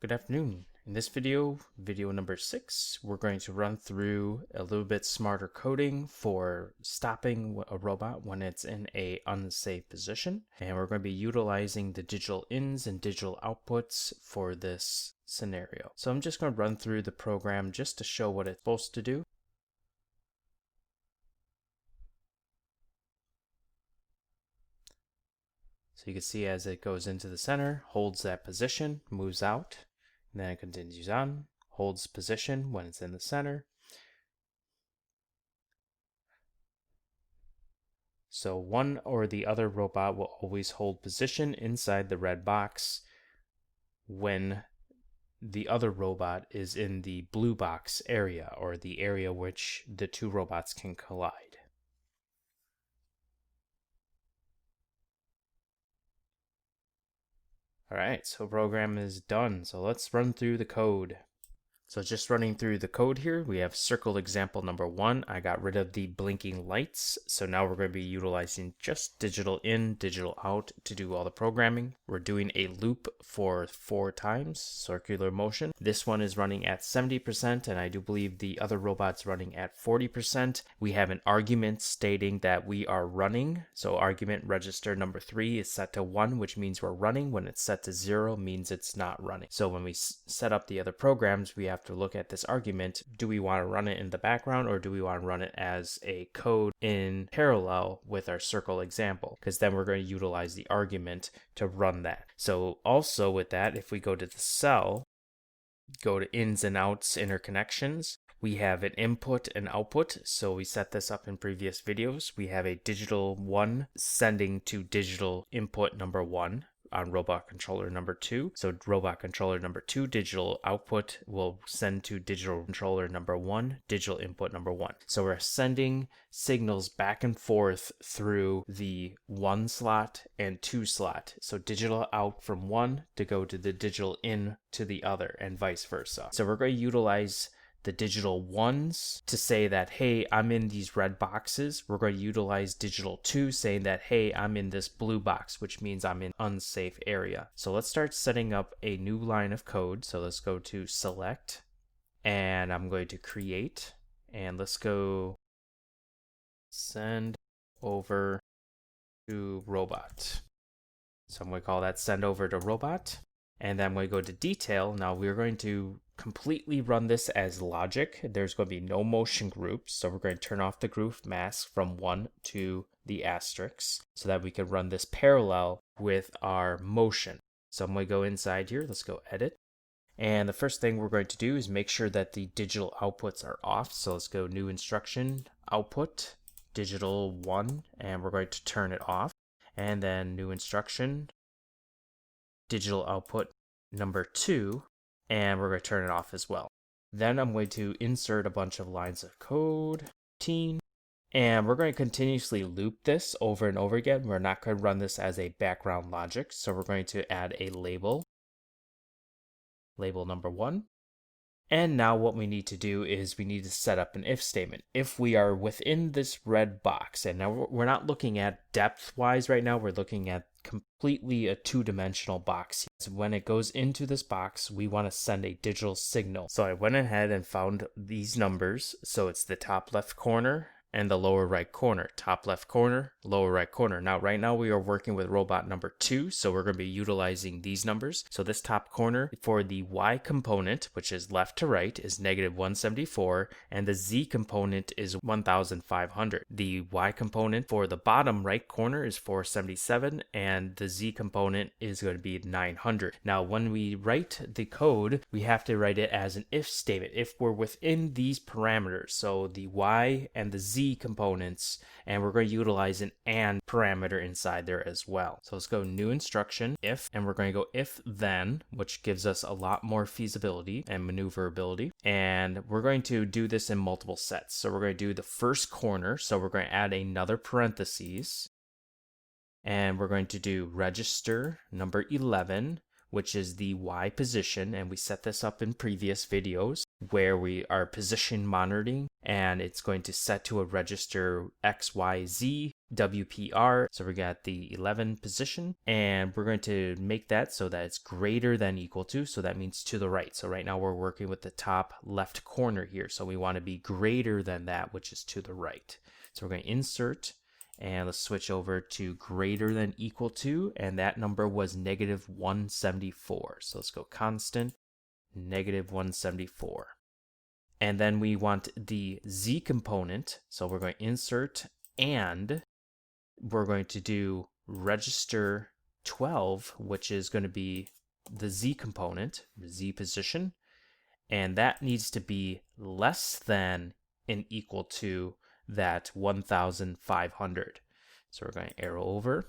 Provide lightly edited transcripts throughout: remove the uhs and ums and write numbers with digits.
Good afternoon. In this video number 6, we're going to run through a little bit smarter coding for stopping a robot when it's in a unsafe position. And we're going to be utilizing the digital ins and digital outputs for this scenario. So I'm just going to run through the program just to show what it's supposed to do. So you can see as it goes into the center, holds that position, moves out, and then it continues on, holds position when it's in the center. So one or the other robot will always hold position inside the red box when the other robot is in the blue box area, or the area which the two robots can collide. Alright, so program is done. So let's run through the code. So just running through the code here, we have circle example number 1. I got rid of the blinking lights. So now we're going to be utilizing just digital in, digital out to do all the programming. We're doing a loop for 4 times, circular motion. This one is running at 70%, and I do believe the other robot's running at 40%. We have an argument stating that we are running. So argument register number 3 is set to 1, which means we're running. When it's set to 0, means it's not running. So when we set up the other programs, we have to look at this argument. Do we want to run it in the background, or do we want to run it as a code in parallel with our circle example? Because then we're going to utilize the argument to run that. So also with that, if we go to the cell, go to ins and outs interconnections, we have an input and output. So we set this up in previous videos. We have a digital 1 sending to digital input number 1 on robot controller number 2. So robot controller number 2 digital output will send to digital controller number 1 digital input number 1. So we're sending signals back and forth through the 1 slot and 2 slot. So digital out from one to go to the digital in to the other, and vice versa. So we're going to utilize the digital 1s to say that, hey, I'm in these red boxes. We're going to utilize digital 2 saying that, hey, I'm in this blue box, which means I'm in unsafe area. So let's start setting up a new line of code. So let's go to select, and I'm going to create, and let's go send over to robot. So I'm going to call that send over to robot. And then we go to detail. Now we're going to completely run this as logic. There's going to be no motion groups. So we're going to turn off the group mask from 1 to the asterisk so that we can run this parallel with our motion. So I'm going to go inside here. Let's go edit. And the first thing we're going to do is make sure that the digital outputs are off. So let's go new instruction, output, digital 1, and we're going to turn it off. And then new instruction, digital output number 2, and we're going to turn it off as well. Then I'm going to insert a bunch of lines of code, and we're going to continuously loop this over and over again. We're not going to run this as a background logic, so we're going to add a label number 1. And now what we need to do is we need to set up an if statement. If we are within this red box, and now we're not looking at depth-wise right now, we're looking at completely a 2-dimensional box. So when it goes into this box, we want to send a digital signal. So I went ahead and found these numbers. So it's the top left corner and the lower right corner. Top left corner, lower right corner. Now, right now we are working with robot number 2, so we're going to be utilizing these numbers. So this top corner for the Y component, which is left to right, is -174, and the Z component is 1500. The Y component for the bottom right corner is 477, and the Z component is going to be 900. Now, when we write the code, we have to write it as an if statement. If we're within these parameters, so the Y and the Z components, and we're going to utilize an AND parameter inside there as well. So let's go new instruction, if, and we're going to go if then, which gives us a lot more feasibility and maneuverability. And we're going to do this in multiple sets. So we're going to do the first corner. So we're going to add another parentheses, and we're going to do register number 11, which is the Y position, and we set this up in previous videos where we are position monitoring, and it's going to set to a register XYZ WPR. So we got the 11 position, and we're going to make that so that it's greater than equal to. So that means to the right. So right now we're working with the top left corner here. So we want to be greater than that, which is to the right. So we're going to insert, and let's switch over to greater than equal to, and that number was negative 174. So let's go constant, negative 174. And then we want the Z component. So we're going to insert, and we're going to do register 12, which is going to be the Z component, Z position. And that needs to be less than and equal to that 1,500. So we're going to arrow over,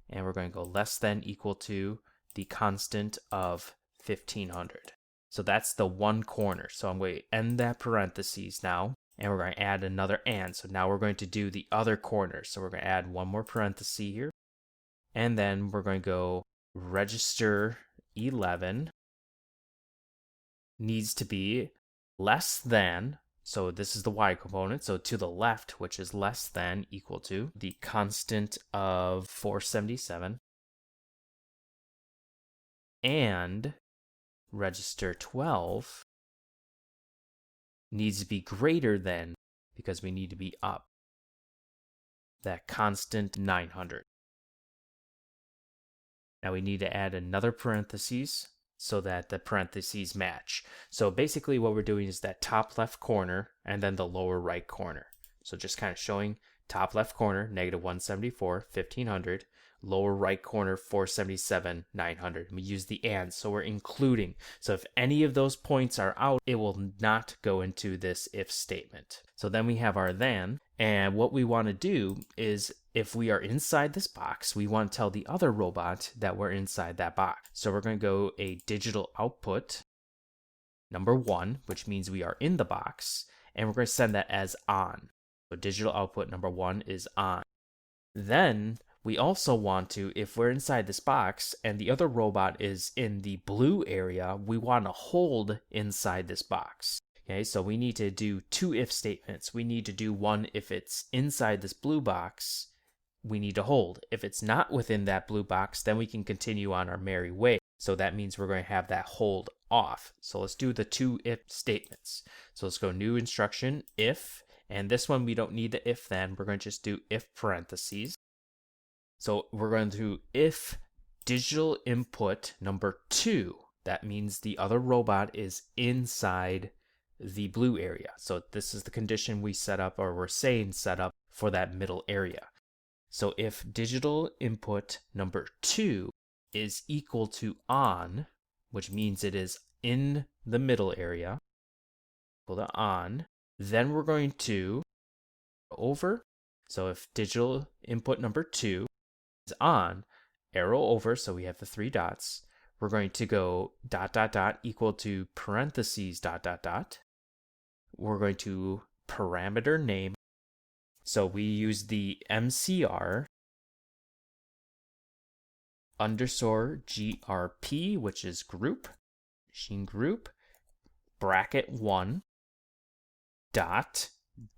and we're going to go less than equal to the constant of 1,500. So that's the one corner. So I'm going to end that parentheses now, and we're going to add another and. So now we're going to do the other corner. So we're going to add one more parenthesis here, and then we're going to go register 11 needs to be less than, so this is the Y component, so to the left, which is less than equal to the constant of 477, and register 12 needs to be greater than, because we need to be up, that constant 900. Now we need to add another parentheses so that the parentheses match. So basically what we're doing is that top left corner and then the lower right corner. So just kind of showing top left corner, negative 174, 1,500, lower right corner, 477, 900. We use the and, so we're including. So if any of those points are out, it will not go into this if statement. So then we have our then, and what we want to do is if we are inside this box, we want to tell the other robot that we're inside that box. So we're going to go a digital output number 1, which means we are in the box, and we're going to send that as on. So digital output number 1 is on. Then we also want to, if we're inside this box and the other robot is in the blue area, we want to hold inside this box. Okay, so we need to do 2 if statements. We need to do one if it's inside this blue box, we need to hold. If it's not within that blue box, then we can continue on our merry way. So that means we're going to have that hold off. So let's do the 2 if statements. So let's go new instruction, if, and this one we don't need the if then, we're going to just do if parentheses. So we're going to if digital input number 2, that means the other robot is inside the blue area. So this is the condition we set up, or we're saying set up for that middle area. So if digital input number 2 is equal to on, which means it is in the middle area, equal to on, then we're going to over. So if digital input number 2 is on, arrow over, so we have the 3 dots, we're going to go ... equal to parentheses ... We're going to parameter name. So we use the MCR underscore GRP, which is group, machine group, bracket 1, dot,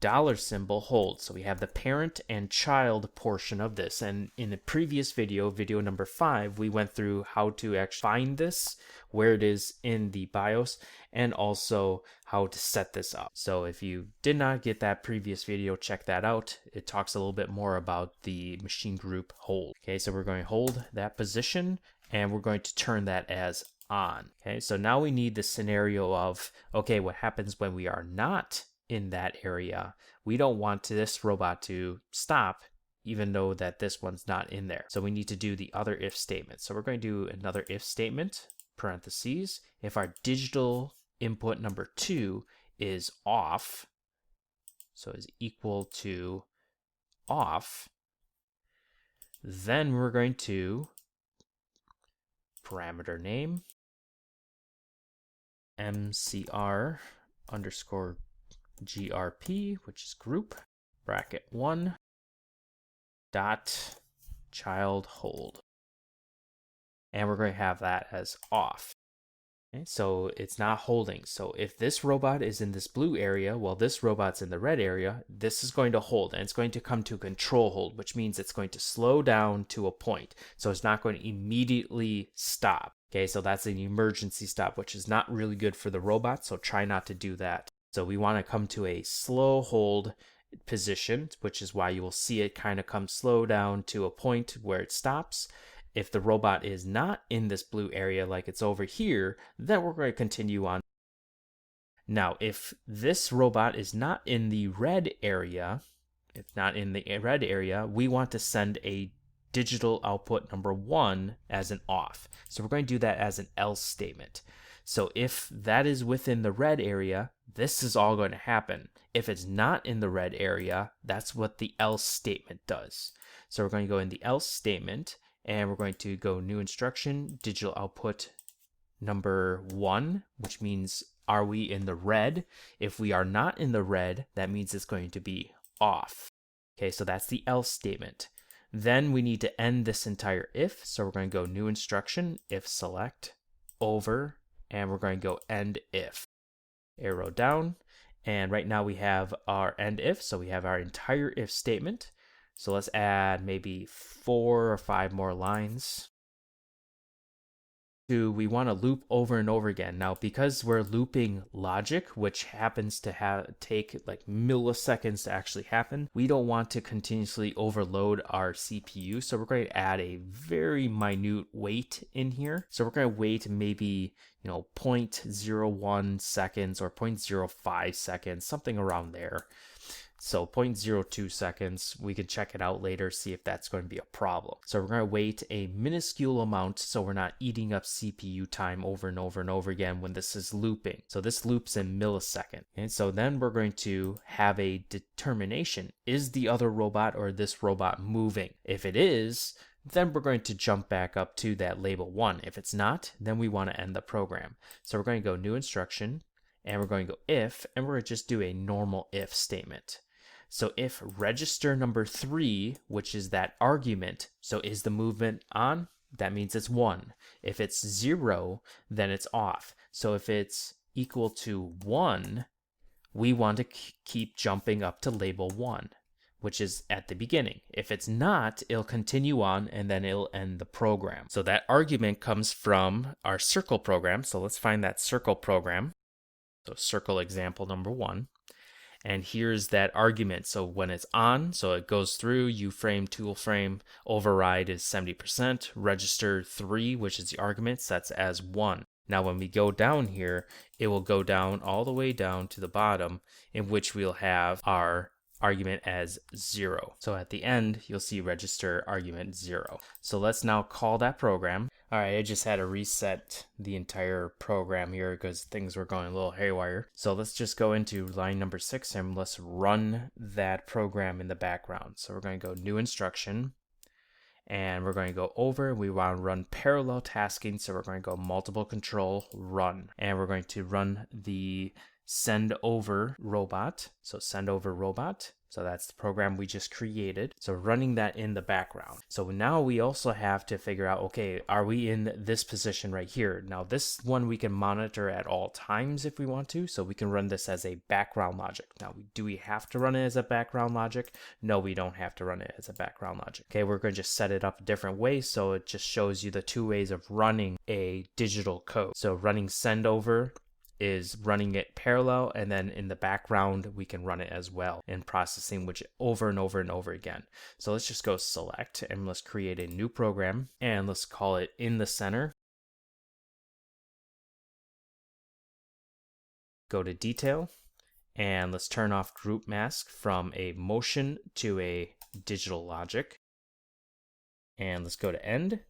$ hold. So we have the parent and child portion of this. And in a previous video, video number 5, we went through how to actually find this, where it is in the BIOS, and also how to set this up. So if you did not get that previous video, check that out. It talks a little bit more about the machine group hold. Okay, so we're going to hold that position, and we're going to turn that as on. Okay, so now we need the scenario of, okay, what happens when we are not in that area? We don't want this robot to stop, even though that this one's not in there. So we need to do the other if statement. So we're going to do another if statement, parentheses, if our digital input number 2 is off, so is equal to off, then we're going to parameter name MCR underscore GRP, which is group, bracket 1, dot, child hold. And we're going to have that as off. Okay, so it's not holding. So if this robot is in this blue area while this robot's in the red area, this is going to hold, and it's going to come to a control hold, which means it's going to slow down to a point. So it's not going to immediately stop. Okay, so that's an emergency stop, which is not really good for the robot, so try not to do that. So we want to come to a slow hold position, which is why you will see it kind of come slow down to a point where it stops. If the robot is not in this blue area like it's over here, then we're going to continue on. Now, if this robot is not in the red area, we want to send a digital output number 1 as an off. So we're going to do that as an else statement. So if that is within the red area, this is all going to happen. If it's not in the red area, that's what the else statement does. So we're going to go in the else statement, and we're going to go new instruction, digital output number 1, which means are we in the red? If we are not in the red, that means it's going to be off. Okay, so that's the else statement. Then we need to end this entire if, so we're going to go new instruction, if select, over, and we're going to go end if. Arrow down, and right now we have our end if, so we have our entire if statement. So let's add maybe 4 or 5 more lines. We want to loop over and over again. Now, because we're looping logic, which happens to take like milliseconds to actually happen, we don't want to continuously overload our CPU. So we're going to add a very minute wait in here. So we're going to wait maybe 0.01 seconds or 0.05 seconds, something around there. So 0.02 seconds, we can check it out later, see if that's going to be a problem. So we're going to wait a minuscule amount so we're not eating up CPU time over and over and over again when this is looping. So this loops in milliseconds. And so then we're going to have a determination. Is the other robot or this robot moving? If it is, then we're going to jump back up to that label 1. If it's not, then we want to end the program. So we're going to go new instruction, and we're going to go if, and we're going to just do a normal if statement. So if register number 3, which is that argument, so is the movement on? That means it's 1. If it's 0, then it's off. So if it's equal to 1, we want to keep jumping up to label 1, which is at the beginning. If it's not, it'll continue on and then it'll end the program. So that argument comes from our circle program. So let's find that circle program. So circle example number 1. And here's that argument. So when it's on, so it goes through, U-frame, tool frame, override is 70%, register 3, which is the argument, sets as 1. Now when we go down here, it will go down all the way down to the bottom, in which we'll have our argument as 0. So at the end, you'll see register argument 0. So let's now call that program. All right, I just had to reset the entire program here because things were going a little haywire. So let's just go into line number 6 and let's run that program in the background. So we're going to go new instruction, and we're going to go over. We want to run parallel tasking, so we're going to go multiple control run, and we're going to run the send over robot. So send over robot. So that's the program we just created. So running that in the background. So now we also have to figure out, okay, are we in this position right here? Now this one we can monitor at all times if we want to. So we can run this as a background logic. Now, do we have to run it as a background logic? No, we don't have to run it as a background logic. Okay, we're going to just set it up a different way. So it just shows you the 2 ways of running a digital code. So running send over is running it parallel, and then in the background we can run it as well and processing which over and over and over again. So let's just go select and let's create a new program, and let's call it in the center. Go to detail, and let's turn off group mask from a motion to a digital logic, and let's go to end.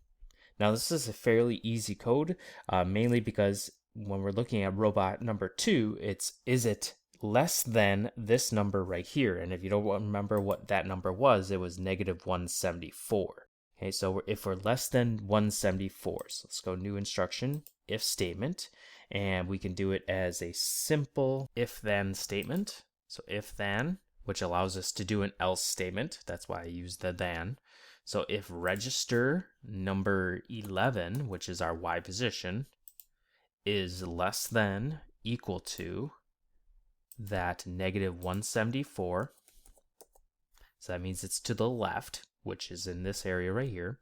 Now this is a fairly easy code, mainly because when we're looking at robot number 2, is it less than this number right here? And if you don't remember what that number was, it was negative 174. Okay, so if we're less than 174, so let's go new instruction, if statement, and we can do it as a simple if-then statement. So if-then, which allows us to do an else statement. That's why I use the then. So if register number 11, which is our Y position, is less than equal to that negative 174. So that means it's to the left, which is in this area right here.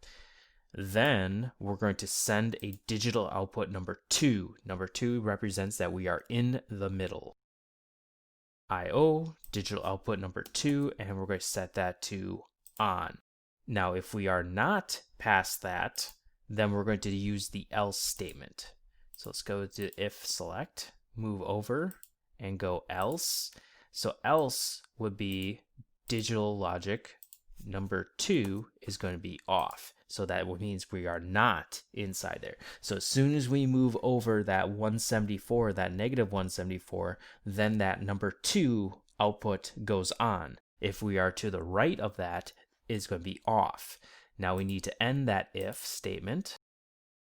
Then we're going to send a digital output number 2. Number 2 represents that we are in the middle. IO, digital output number 2, and we're going to set that to on. Now, if we are not past that, then we're going to use the else statement. So let's go to if select, move over, and go else. So else would be digital logic number 2 is going to be off. So that means we are not inside there. So as soon as we move over that 174, that negative 174, then that number 2 output goes on. If we are to the right of that, it's going to be off. Now we need to end that if statement.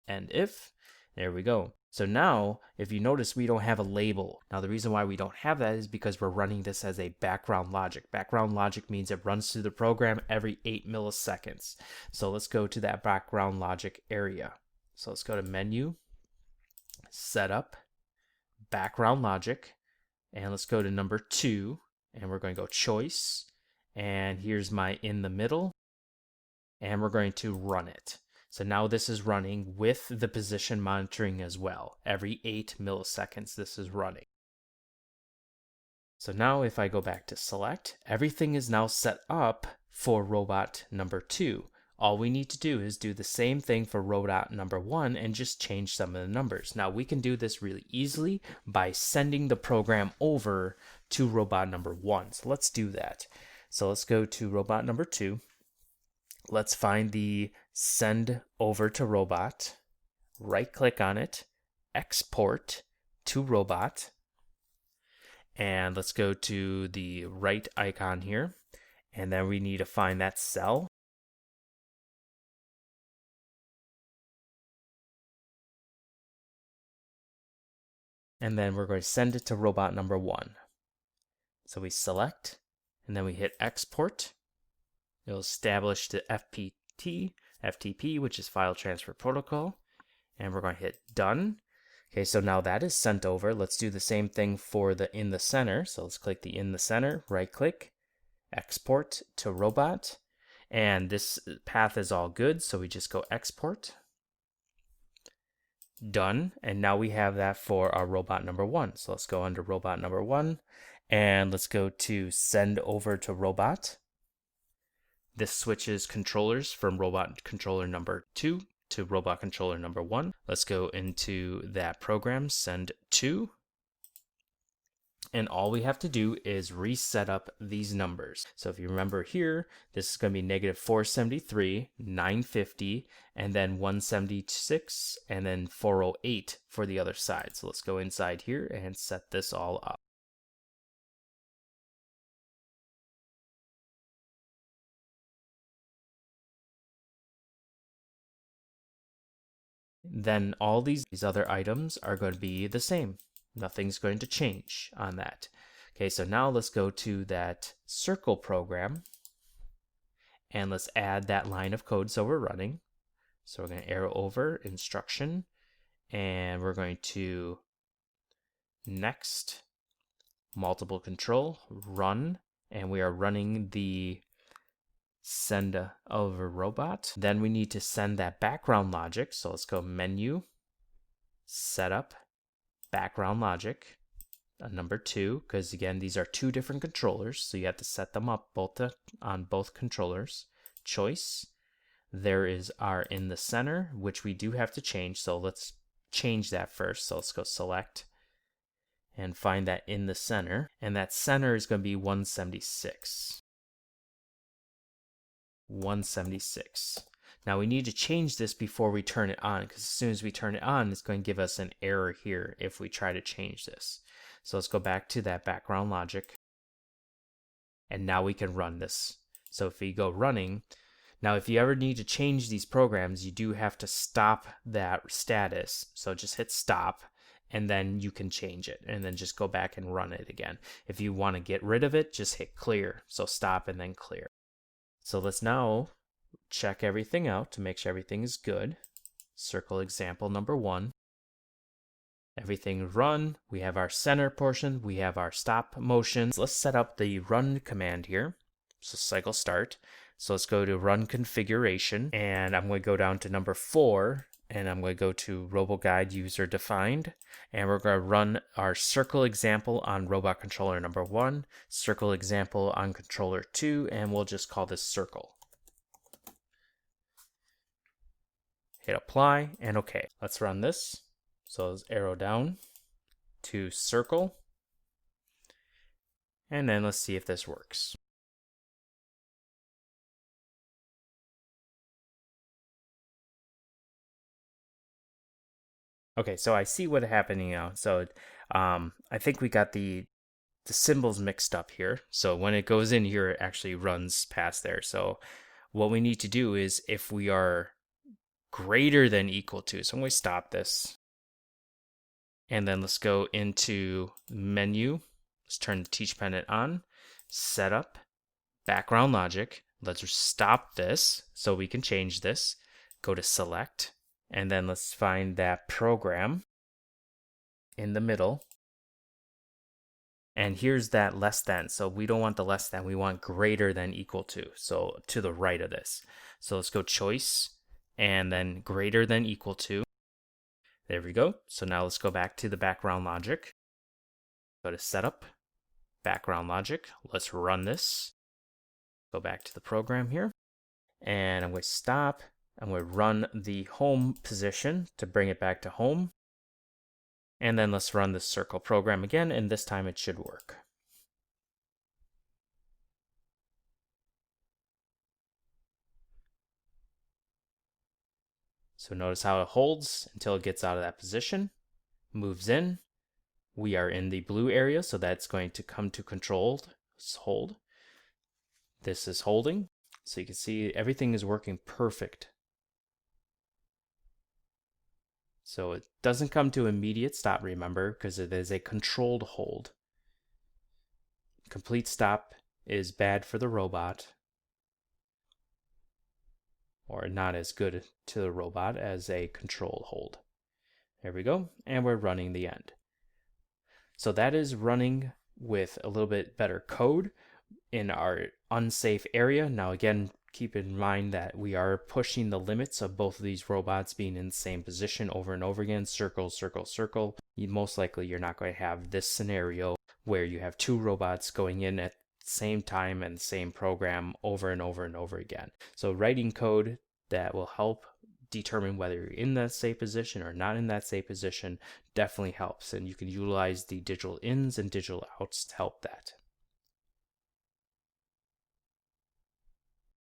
End if. There we go. So now, if you notice, we don't have a label. Now, the reason why we don't have that is because we're running this as a background logic. Background logic means it runs through the program every 8 milliseconds. So let's go to that background logic area. So let's go to Menu, Setup, Background Logic, and let's go to number 2, and we're going to go Choice, and here's my in the middle, and we're going to run it. So now this is running with the position monitoring as well. Every 8 milliseconds this is running. So now if I go back to select, everything is now set up for robot number 2. All we need to do is do the same thing for robot number 1 and just change some of the numbers. Now we can do this really easily by sending the program over to robot number 1. So let's do that. So let's go to robot number 2. Let's find the send over to robot, right click on it, export to robot, and let's go to the right icon here, and then we need to find that cell. And then we're going to send it to robot number 1. So we select, and then we hit export. It'll establish the FTP, which is File Transfer Protocol, and we're going to hit done. Okay, so now that is sent over. Let's do the same thing for the in the center. So let's click the in the center, right click, export to robot, and this path is all good, so we just go export. Done, and now we have that for our robot number 1. So let's go under robot number 1, and let's go to send over to robot. This switches controllers from robot controller number 2 to robot controller number 1. Let's go into that program, send to. And all we have to do is reset up these numbers. So if you remember here, this is going to be negative 473, 950, and then 176, and then 408 for the other side. So let's go inside here and set this all up. Then all these other items are going to be the same. Nothing's going to change on that. Okay, so now let's go to that circle program and let's add that line of code so we're running. So we're going to arrow over instruction and we're going to next multiple control run, and we are running the send over robot. Then we need to send that background logic. So let's go menu, setup, background logic, number 2, because again, these are 2 different controllers. So you have to set them up both on both controllers. Choice. There is our in the center, which we do have to change. So let's change that first. So let's go select and find that in the center. And that center is going to be 176. 176. Now we need to change this before we turn it on, because as soon as we turn it on, it's going to give us an error here if we try to change this. So let's go back to that background logic. And now we can run this. So if we go running, now if you ever need to change these programs, you do have to stop that status. So just hit stop, and then you can change it, and then just go back and run it again. If you want to get rid of it, just hit clear. So stop and then clear. So let's now check everything out to make sure everything is good. Circle example number 1. Everything run. We have our center portion. We have our stop motion. Let's set up the run command here. So cycle start. So let's go to run configuration, and I'm going to go down to number 4, and I'm going to go to Roboguide user defined, and we're going to run our circle example on robot controller number 1, circle example on controller 2, and we'll just call this circle. Hit apply and OK. Let's run this. So let's arrow down to circle, and then let's see if this works. Okay, so I see what's happening now. So I think we got the symbols mixed up here. So when it goes in here, it actually runs past there. So what we need to do is if we are greater than equal to, so I'm going to stop this. And then let's go into menu. Let's turn the teach pendant on, setup, background logic. Let's stop this so we can change this. Go to select, and then let's find that program in the middle. And here's that less than. So we don't want the less than, we want greater than equal to. So to the right of this. So let's go choice, and then greater than equal to. There we go. So now let's go back to the background logic. Go to setup, background logic. Let's run this. Go back to the program here. And I'm going to stop. I'm going to run the home position to bring it back to home. And then let's run the circle program again, and this time it should work. So notice how it holds until it gets out of that position, moves in. We are in the blue area, so that's going to come to controlled hold. This is holding, so you can see everything is working perfect. So it doesn't come to immediate stop, remember, because it is a controlled hold. Complete stop is bad for the robot, or not as good to the robot as a control hold. There we go, and we're running the end. So that is running with a little bit better code in our unsafe area. Now again, keep in mind that we are pushing the limits of both of these robots being in the same position over and over again, circle, circle, circle. Most likely you're not going to have this scenario where you have 2 robots going in at the same time and the same program over and over and over again. So writing code that will help determine whether you're in that safe position or not in that safe position definitely helps, and you can utilize the digital ins and digital outs to help that.